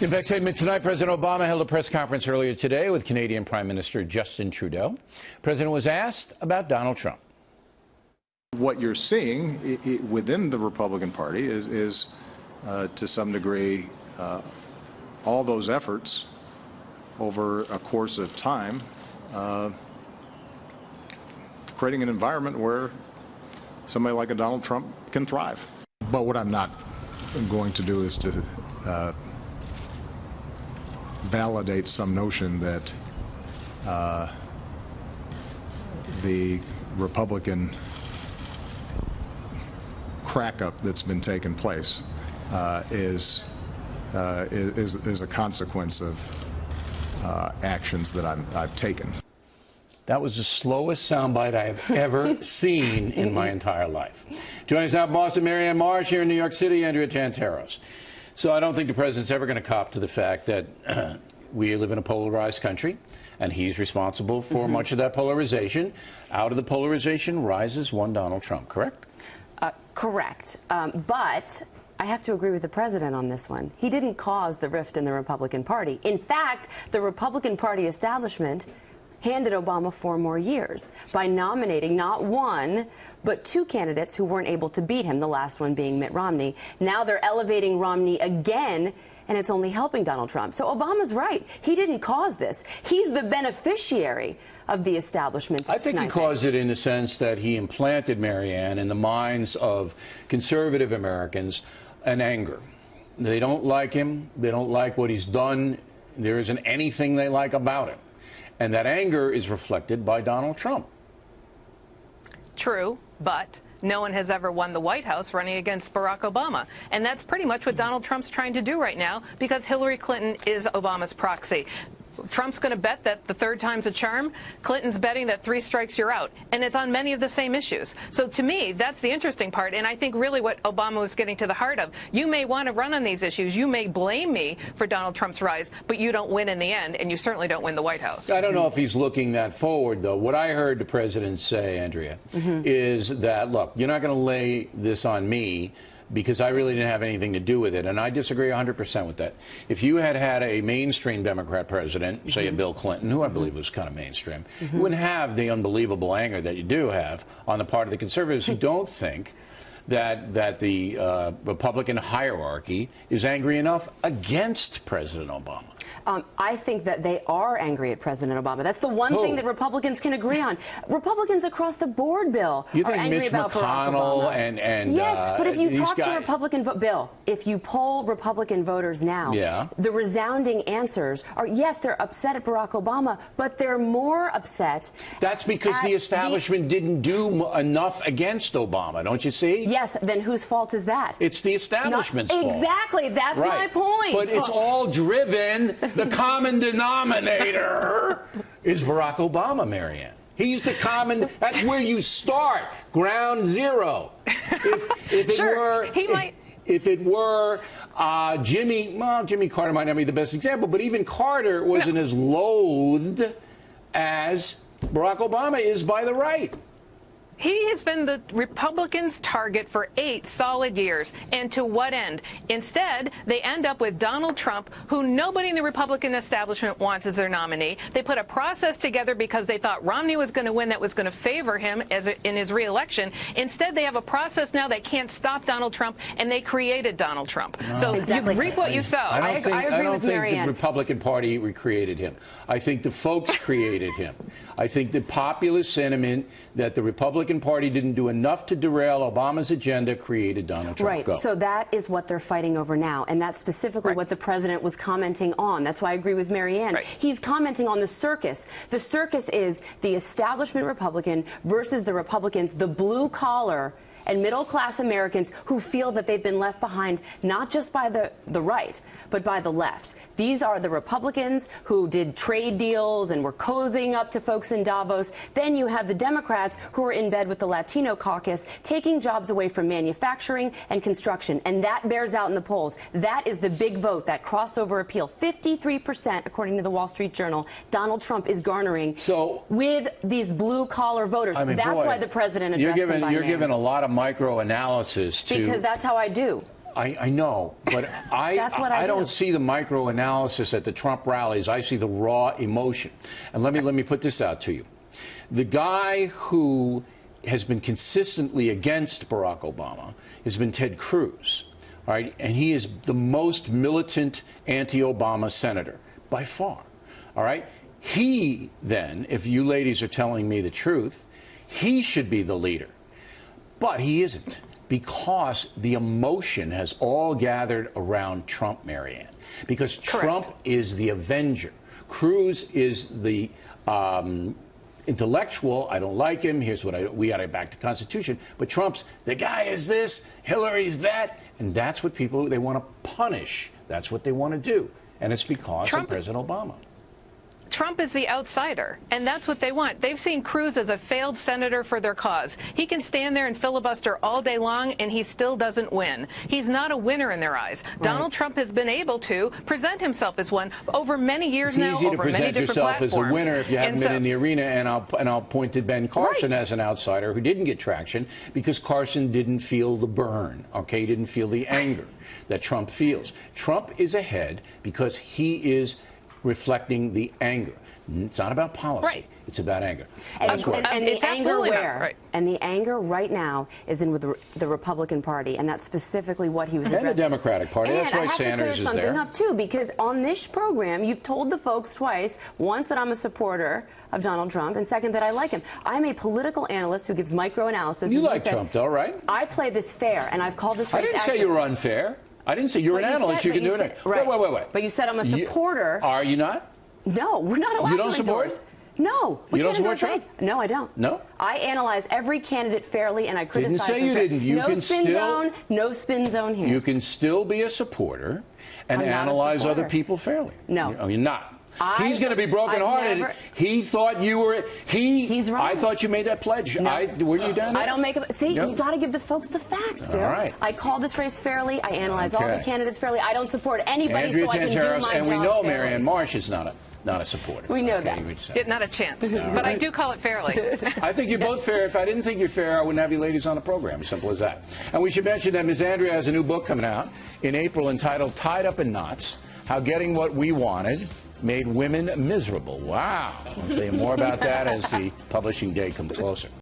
In fact, segment tonight, President Obama held a press conference earlier today with Canadian Prime Minister Justin Trudeau. The president was asked about Donald Trump. What you're seeing within the Republican Party is to some degree, all those efforts over a course of time, creating an environment where somebody like a Donald Trump can thrive. But what I'm not going to do is to validate some notion that the Republican crack-up that's been taking place is a consequence of actions that I've taken. That was the slowest soundbite I have ever seen in my entire life. Joining us now, Boston, Marianne Marsh, here in New York City, Andrea Tanteros. So I don't think the president's ever going to cop to the fact that we live in a polarized country, and he's responsible for much of that polarization. Out of the polarization rises one Donald Trump, correct? Correct. But I have to agree with the president on this one. He didn't cause the rift in the Republican Party. In fact, the Republican Party establishment handed Obama 4 more years by nominating not one, but 2 candidates who weren't able to beat him, the last one being Mitt Romney. Now they're elevating Romney again, and it's only helping Donald Trump. So Obama's right. He didn't cause this. He's the beneficiary of the establishment. I think he caused it in the sense that he implanted, Marianne, in the minds of conservative Americans an anger. They don't like him. They don't like what he's done. There isn't anything they like about him. And that anger is reflected by Donald Trump. True, but no one has ever won the White House running against Barack Obama. And that's pretty much what Donald Trump's trying to do right now, because Hillary Clinton is Obama's proxy. Trump's going to bet that the 3rd time's a charm. Clinton's betting that 3 strikes you're out. And it's on many of the same issues. So to me, that's the interesting part. And I think really what Obama was getting to the heart of, you may want to run on these issues. You may blame me for Donald Trump's rise, but you don't win in the end, and you certainly don't win the White House. I don't know if he's looking that forward, though. What I heard the president say, Andrea, is that, look, you're not going to lay this on me, because I really didn't have anything to do with it. And I disagree 100% with that. If you had had a mainstream Democrat president, say a Bill Clinton, who I believe was kind of mainstream, you wouldn't have the unbelievable anger that you do have on the part of the conservatives who don't think that the Republican hierarchy is angry enough against President Obama. I think that they are angry at President Obama. That's the one thing that Republicans can agree on. Republicans across the board, Bill, are angry about Barack Obama. And yes, but if you talk to Republican Bill, if you poll Republican voters now, the resounding answers are, yes, they're upset at Barack Obama, but they're more upset. That's because the establishment didn't do enough against Obama, don't you see? Yes, then whose fault is that? It's the establishment's fault. Exactly, that's my point. But it's all driven, the common denominator is Barack Obama, Marianne. He's the common, that's where you start, ground zero. If it were Jimmy Carter might not be the best example, but even Carter wasn't as loathed as Barack Obama is by the right. He has been the Republicans' target for 8 solid years. And to what end? Instead, they end up with Donald Trump, who nobody in the Republican establishment wants as their nominee. They put a process together because they thought Romney was going to win that was going to favor him in his reelection. Instead, they have a process now that can't stop Donald Trump, and they created Donald Trump. So you reap what you sow. I don't think the Republican Party recreated him. I think the folks created him. I think the popular sentiment that the Republican Party didn't do enough to derail Obama's agenda created Donald Trump. Right. So that is what they're fighting over now, and that's specifically what the president was commenting on. That's why I agree with Marianne. He's commenting on the circus. The circus is the establishment Republican versus the Republicans, the blue-collar and middle-class Americans who feel that they've been left behind not just by the right, but by the left. These are the Republicans who did trade deals and were cozying up to folks in Davos. Then you have the Democrats who are in bed with the Latino caucus, taking jobs away from manufacturing and construction. And that bears out in the polls. That is the big vote, that crossover appeal. 53%, according to the Wall Street Journal, Donald Trump is garnering with these blue-collar voters. I mean, that's why the president addressed them by name. You're giving a lot of micro-analysis to... Because that's how I do. I know, but I don't see the micro-analysis at the Trump rallies. I see the raw emotion. And let me put this out to you. The guy who has been consistently against Barack Obama has been Ted Cruz, all right? And he is the most militant anti-Obama senator by far, all right? He then, if you ladies are telling me the truth, he should be the leader. But he isn't, because the emotion has all gathered around Trump, Marianne. Because Trump is the avenger. Cruz is the intellectual. I don't like him. Here's what we got to back the Constitution. But Trump's, the guy is this, Hillary's that. And that's what they want to punish. That's what they want to do. And it's because of President Obama. Trump is the outsider, and that's what they want. They've seen Cruz as a failed senator for their cause. He can stand there and filibuster all day long, and he still doesn't win. He's not a winner in their eyes. Right. Donald Trump has been able to present himself as one over many years now, over many different platforms. It's easy to present yourself as a winner if you haven't been in the arena, and I'll point to Ben Carson as an outsider who didn't get traction because Carson didn't feel the burn, okay? He didn't feel the anger that Trump feels. Trump is ahead because he is reflecting the anger. It's not about policy. Right. It's about anger. And the anger where? Right. And the anger right now is in with the Republican Party, and that's specifically what he was addressing. And the Democratic Party. That's why Sanders is there. And I have to clear something up, too, because on this program, you've told the folks twice, once that I'm a supporter of Donald Trump, and second, that I like him. I'm a political analyst who gives microanalysis. You like Trump, though, right? I play this fair, and I've called this race I didn't say you were unfair. I didn't say you're an analyst. You can do it. Right. Wait. But you said I'm a supporter. Are you not? No, we're not allowed to. You don't support? No. You don't support Trump? No, I don't. No? I analyze every candidate fairly, and I criticize them. Didn't say you didn't. You can still, no spin zone here. You can still be a supporter and analyze other people fairly. No. You're not. He's going to be brokenhearted. He thought you were. He's wrong. I thought you made that pledge. No. Were you done? I don't make it. See, you got to give the folks the facts, Bill. All right. I call this race fairly. I analyze all the candidates fairly. I don't support anybody, so I can do my job. And we know Marianne Marsh is not a supporter. We know that. Not a chance. But I do call it fairly. I think you're both fair. If I didn't think you're fair, I wouldn't have you ladies on the program. Simple as that. And we should mention that Ms. Andrea has a new book coming out in April entitled Tied Up in Knots: How Getting What We Wanted Made Women Miserable. Wow. I'll tell you more about that as the publishing day comes closer.